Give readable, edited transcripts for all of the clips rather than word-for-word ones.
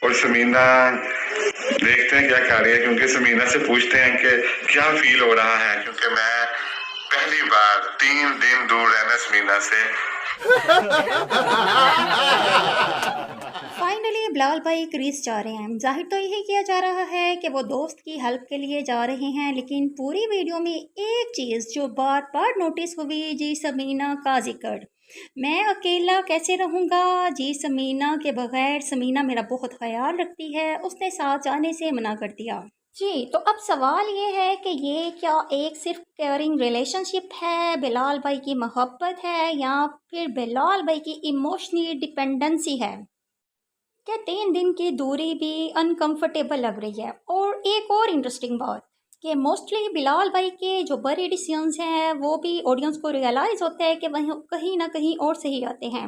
और समीना देखते हैं क्या कर रही है, क्योंकि समीना से पूछते हैं कि क्या फील हो रहा है, क्योंकि मैं पहली बार 3 दिन दूर रहना समीना से। फाइनली बिलाल भाई ग्रीस जा रहे हैं। जाहिर तो यही किया जा रहा है कि वो दोस्त की हेल्प के लिए जा रहे हैं, लेकिन पूरी वीडियो में एक चीज़ जो बार बार नोटिस हुई जी, समीना का जिक्र। मैं अकेला कैसे रहूँगा जी, समीना के बगैर। समीना मेरा बहुत ख्याल रखती है, उसने साथ जाने से मना कर दिया जी। तो अब सवाल ये है कि ये क्या एक सिर्फ केयरिंग रिलेशनशिप है, बिलाल भाई की मोहब्बत है, या फिर बिलाल भाई की इमोशनल डिपेंडेंसी है? क्या 3 दिन की दूरी भी अनकंफर्टेबल लग रही है? और एक और इंटरेस्टिंग बात कि मोस्टली बिलाल भाई के जो बड़े डिसीजंस हैं वो भी ऑडियंस को रियलाइज़ होता है कि वहीं कहीं ना कहीं और सही आते हैं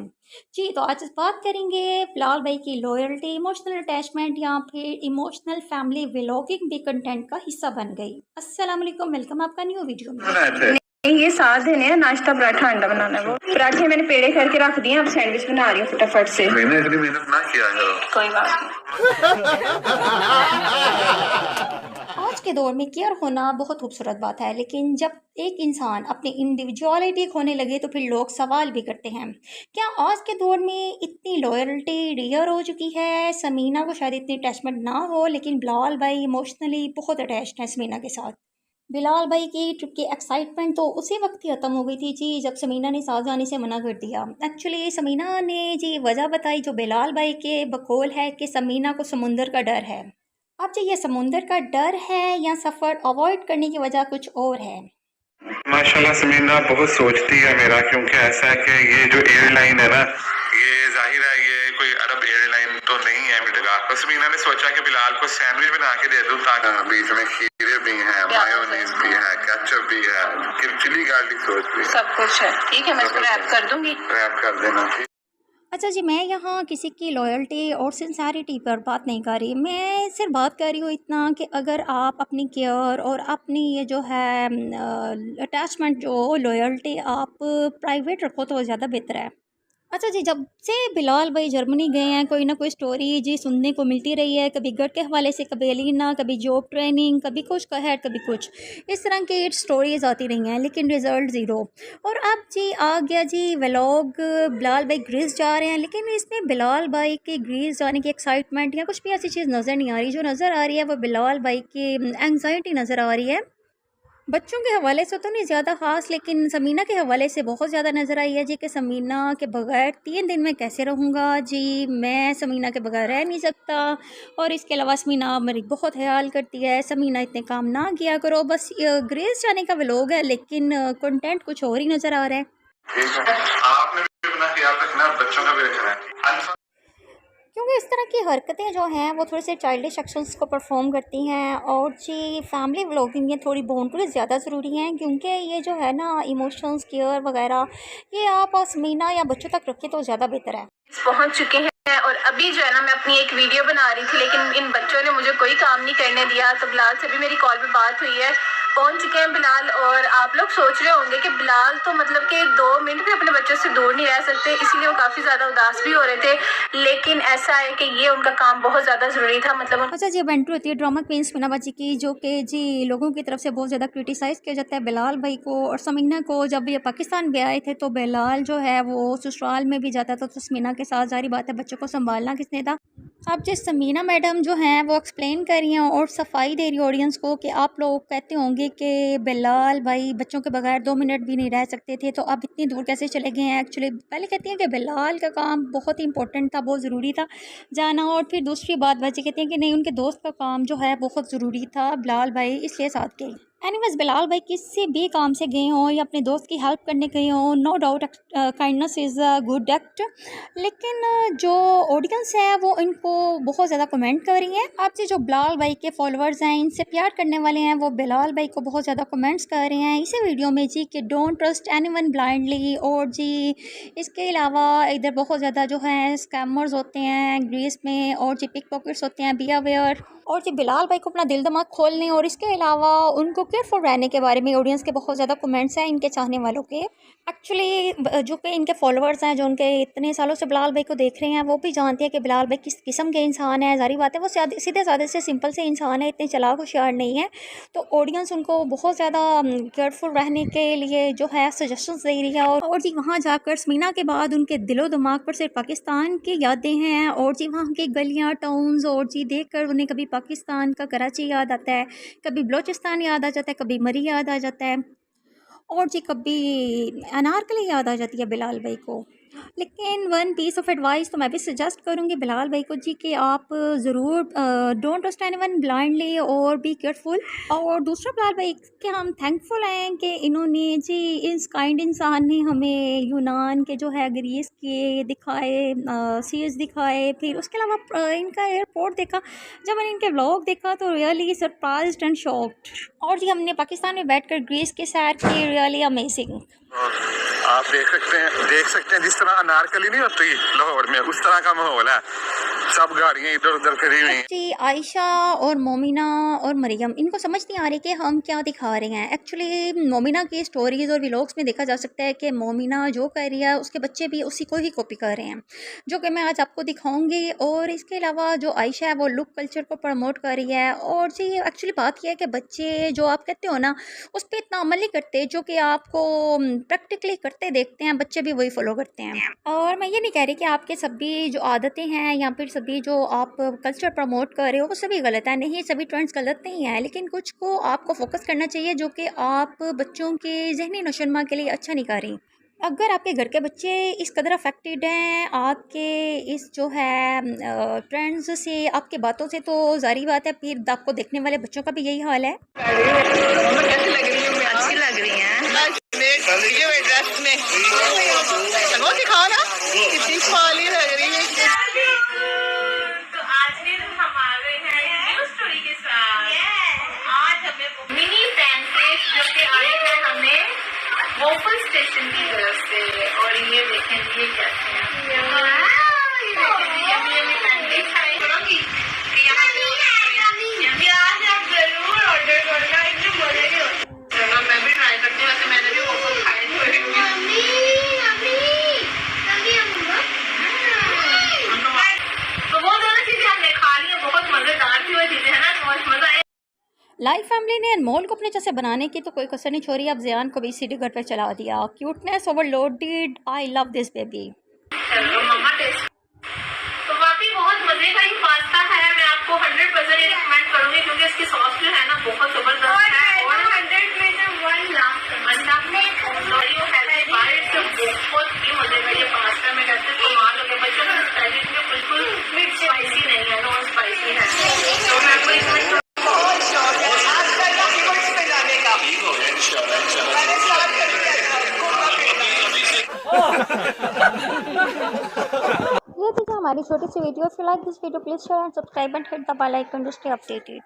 जी। तो आज इस बात करेंगे बिलाल भाई की लॉयल्टी, इमोशनल अटैचमेंट या फिर इमोशनल फैमिली व्लॉगिंग भी कंटेंट का हिस्सा बन गई। अस्सलाम वालेकुम, वेलकम आपका न्यू वीडियो में। ये साथ देने हैं, नाश्ता पराठा अंडा बनाना है। वो पराठे मैंने पेड़े करके रख दिए, अब सैंडविच बना रही हूँ फटाफट से। मैंने इतनी मेहनत ना किया करो, कोई बात आज के दौर में केयर होना बहुत खूबसूरत बात है, लेकिन जब एक इंसान अपनी इंडिविजुअलिटी खोने लगे तो फिर लोग सवाल भी करते हैं, क्या आज के दौर में इतनी लॉयल्टी रेयर हो चुकी है? समीना को शायद इतनी अटैचमेंट ना हो, लेकिन बिलाल भाई इमोशनली बहुत अटैच्ड है समीना के साथ। बिलाल भाई की ट्रिप की एक्साइटमेंट तो उसी वक्त ही ख़त्म हो गई थी जी, जब समीना ने साथ जाने से मना कर दिया। एक्चुअली समीना ने जी वजह बताई जो बिलाल भाई के बकौल है कि समीना को समुंदर का डर है। अब जी ये समुंदर का डर है या सफ़र अवॉइड करने की वजह कुछ और है? माशाल्लाह समीना बहुत सोचती है मेरा, क्योंकि ऐसा है कि ये जो एयरलाइन है ना, ये जाहिर है ये कोई अरब एयरलाइन तो नहीं है मिडगा। तो समीना ने सोचा कि बिलाल को सैंडविच बना के दे दूं, ताकि बीच में खीरे भी हैं, मायोनीज भी है, केचप भी है, चिली गार्लिक सॉस भी, सब कुछ है। ठीक है, मैं इसको रैप कर दूंगी। रैप कर देना। अच्छा जी, मैं यहाँ किसी की लॉयल्टी और सिंसेरिटी पर बात नहीं कर रही, मैं सिर्फ बात कर रही हूँ इतना कि अगर आप अपनी केयर और अपनी ये जो है अटैचमेंट, जो लॉयल्टी आप प्राइवेट रखो तो ज़्यादा बेहतर है। अच्छा जी, जब से बिलाल भाई जर्मनी गए हैं कोई ना कोई स्टोरी जी सुनने को मिलती रही है, कभी घर के हवाले से, कभी अलीना, कभी जॉब ट्रेनिंग, कभी कुछ कहर, कभी कुछ, इस तरह की स्टोरीज आती रही हैं, लेकिन रिज़ल्ट ज़ीरो। और अब जी आ गया जी व्लॉग, बिलाल भाई ग्रीस जा रहे हैं, लेकिन इसमें बिलाल भाई के ग्रीस जाने की एक्साइटमेंट या कुछ भी ऐसी चीज़ नज़र नहीं आ रही। जो नज़र आ रही है वो बिलाल भाई की एंग्जाइटी नज़र आ रही है। बच्चों के हवाले से तो नहीं ज़्यादा ख़ास, लेकिन समीना के हवाले से बहुत ज़्यादा नज़र आई है जी कि समीना के बगैर 3 दिन में कैसे रहूँगा जी, मैं समीना के बगैर रह नहीं सकता। और इसके अलावा समीना मेरी बहुत ख्याल करती है। समीना इतने काम ना किया करो, बस ग्रेस जाने का व्लॉग है, लेकिन कंटेंट कुछ और ही नज़र आ रहा है। आपने भी अपना ख्याल रखना, बच्चों का भी रखना है, क्योंकि इस तरह की हरकतें जो हैं वो थोड़े से चाइल्डिश एक्शंस को परफॉर्म करती हैं। और जी फैमिली व्लॉगिंग ये थोड़ी बाउंड्री ज़्यादा ज़रूरी हैं, क्योंकि ये जो है ना इमोशंस, केयर वगैरह, ये आप समीना या बच्चों तक रखें तो ज़्यादा बेहतर है। पहुंच चुके हैं और अभी जो है ना मैं अपनी एक वीडियो बना रही थी, लेकिन इन बच्चों ने मुझे कोई काम नहीं करने दिया। तो बिलाल से भी मेरी कॉल पे बात हुई है, पहुंच चुके हैं बिलाल। और आप लोग सोच रहे होंगे कि बिलाल तो मतलब कि 2 मिनट भी अपने बच्चों से दूर नहीं रह सकते, इसीलिए वो काफ़ी ज़्यादा उदास भी हो रहे थे। लेकिन ऐसा है कि ये उनका काम बहुत ज़्यादा ज़रूरी था। मतलब अच्छा जी, एंट्री होती है ड्रामा क्वीन समीना बाजी की, जो कि जी लोगों की तरफ से बहुत ज़्यादा क्रिटिसाइज़ किया जाता है बिलाल भाई को और समीना को। जब ये पाकिस्तान गए आए थे तो बिलाल जो है वो ससुराल में भी जाता था, तो समीना के साथ ज़ाहिर बात है बच्चों को संभालना किसने था। अब जिस समीना मैडम जो हैं वो एक्सप्लेन कर रही हैं और सफाई दे रही है ऑडियंस को कि आप लोग कहते होंगे कि बिलाल भाई बच्चों के बगैर 2 मिनट भी नहीं रह सकते थे, तो अब इतनी दूर कैसे चले गए हैं। एक्चुअली पहले कहती हैं कि बिलाल का काम बहुत ही इंपॉर्टेंट था, बहुत ज़रूरी था जाना, और फिर दूसरी बात बच्चे कहते हैं कि नहीं, उनके दोस्त का काम जो है बहुत ज़रूरी था, बिलाल भाई इसलिए साथ गए। एनीवेज, बिलाल भाई किसी भी काम से गए हों या अपने दोस्त की हेल्प करने गए हों, no doubt kindness is a good act. लेकिन जो ऑडियंस है वो इनको बहुत ज़्यादा कमेंट कर रही है। आपसे जो बिलाल भाई के फॉलोअर्स हैं, इनसे प्यार करने वाले हैं, वो बिलाल भाई को बहुत ज़्यादा कमेंट्स कर रहे हैं इसी वीडियो में जी कि डोंट ट्रस्ट एनीवन ब्लाइंडली। और जी इसके अलावा इधर बहुत ज़्यादा जो है स्कैमर्स होते हैं ग्रीस में, और जी पिक पॉकेट्स होते हैं, बी अवेयर। और जी बिलाल भाई को अपना दिल दिमाग खोलने और इसके अलावा उनको केयरफुल रहने के बारे में ऑडियंस के बहुत ज़्यादा कमेंट्स हैं इनके चाहने वालों के। एक्चुअली जो कि इनके फॉलोअर्स हैं, जो उनके इतने सालों से बिलाल भाई को देख रहे हैं, वो भी जानते हैं कि बिलाल भाई किस किस्म के इंसान है, ज़ाहिर बात है वो सीधे साधे से सिंपल से इंसान है, इतने चालाक होशियार नहीं है। तो ऑडियंस उनको बहुत ज़्यादा केयरफुल रहने के लिए जो है सजेशंस दे रही है। और जी वहाँ जाकर स्मीना के बाद उनके दिलो दिमाग पर सिर्फ पाकिस्तान की यादें हैं, और जी वहाँ की गलियाँ टाउन्स, और जी देख कर उन्हें कभी पाकिस्तान का कराची याद आता है, कभी बलोचिस्तान याद आ जाता है, कभी मरी याद आ जाता है, और जी कभी अनारकली याद आ जाती है बिलाल भाई को। लेकिन वन पीस ऑफ एडवाइस तो मैं भी सजेस्ट करूँगी बिलाल भाई को जी कि आप ज़रूर डोंट ट्रस्ट एनीवन ब्लाइंडली और बी केयरफुल। और दूसरा बिलाल भाई के हम थैंकफुल हैं कि इन्होंने जी इस काइंड इंसान ने हमें यूनान के जो है ग्रीस के दिखाए, सीज दिखाए, फिर उसके अलावा इनका एयरपोर्ट देखा। जब मैंने इनके व्लॉग देखा तो रियली सरप्राइज्ड एंड शॉक्ड। और जी हमने पाकिस्तान में बैठकर ग्रीस की सैर की, रियली अमेजिंग। आप देख सकते हैं जिस तरह अनारकली नहीं होती लाहौर में, उस तरह का माहौल है, सब गाड़ियां इधर उधर फिरी हुई हैं। जी आयशा और मोमिना और मरियम इनको समझ नहीं आ रही कि हम क्या दिखा रहे हैं। एक्चुअली मोमिना की स्टोरीज़ और व्लॉग्स में देखा जा सकता है कि मोमिना जो कर रही है उसके बच्चे भी उसी को ही कॉपी कर रहे हैं, जो कि मैं आज आपको दिखाऊंगी। और इसके अलावा जो आयशा है वो लुक कल्चर को प्रमोट कर रही है। और जी एक्चुअली बात यह है कि बच्चे जो आप कहते हो ना उस पर इतना अमल नहीं करते, जो कि आपको प्रैक्टिकली करते देखते हैं बच्चे भी वही फॉलो करते हैं। और मैं ये नहीं कह रही कि आपके सभी जो आदतें हैं या फिर सभी जो आप कल्चर प्रमोट कर रहे हो वो सभी गलत है, नहीं सभी ट्रेंड्स गलत नहीं है, लेकिन कुछ को आपको फोकस करना चाहिए जो कि आप बच्चों के जहनी नशोनुमा के लिए अच्छा नहीं कर रही। अगर आपके घर के बच्चे इस कदर अफेक्टेड हैं आपके इस जो है ट्रेंड्स से, आपके बातों से, तो जारी बात है फिर आपको देखने वाले बच्चों का भी यही हाल है। कैसी लग रही हूँ मैं? अच्छी लग रही हैं। ये ड्रेस में वो दिखाओ ना कितनी फाली लग रही है। तो आज हम आ गए हैं न्यू स्टोरी के साथ। आज हमें मिनी पैनकेक जो कि आए हैं हमें वोफल स्टेशन की तरफ से, और ये देखें ये कैसे हैं। यम्मी पैनकेक खाए आज आप जरूर ऑर्डर करना, एकदम मजे के होते। चलो मैं भी ट्राई करती हूँ, वैसे मैंने भी वोफल खाए थे। तो वो दोनों चीजें हमने खा ली, बहुत मजेदार थी वो चीजें, है ना, बहुत मजा आया। लाइफ फैमिली ने अनमोल को अपने जैसे बनाने की तो कोई कसर नहीं छोड़ी, अब ज़ियान को भी इसी डिगर पर चला दिया। Cuteness overloaded, I love this baby. चलो मम्मा टेस्ट। तो वाकई बहुत मजे का ही पास्ता है, मैं आपको 100% ये रिकमेंड करूंगी क्योंकि इसकी सॉस जो है ना बहुत जबरदस्त है। और 100 में से 1 लाख बहुत ही मजे का ये पास्ता में कहते हैं कमाल हो गया। बच्चों का स्टाइलिश में बिल्कुल स्पाइसी नहीं है, नॉन स्पाइसी है। तो मैं आपको रिकमेंड ये थी हमारी छोटी सी video. If you like this video please share and subscribe and hit the bell icon to stay updated.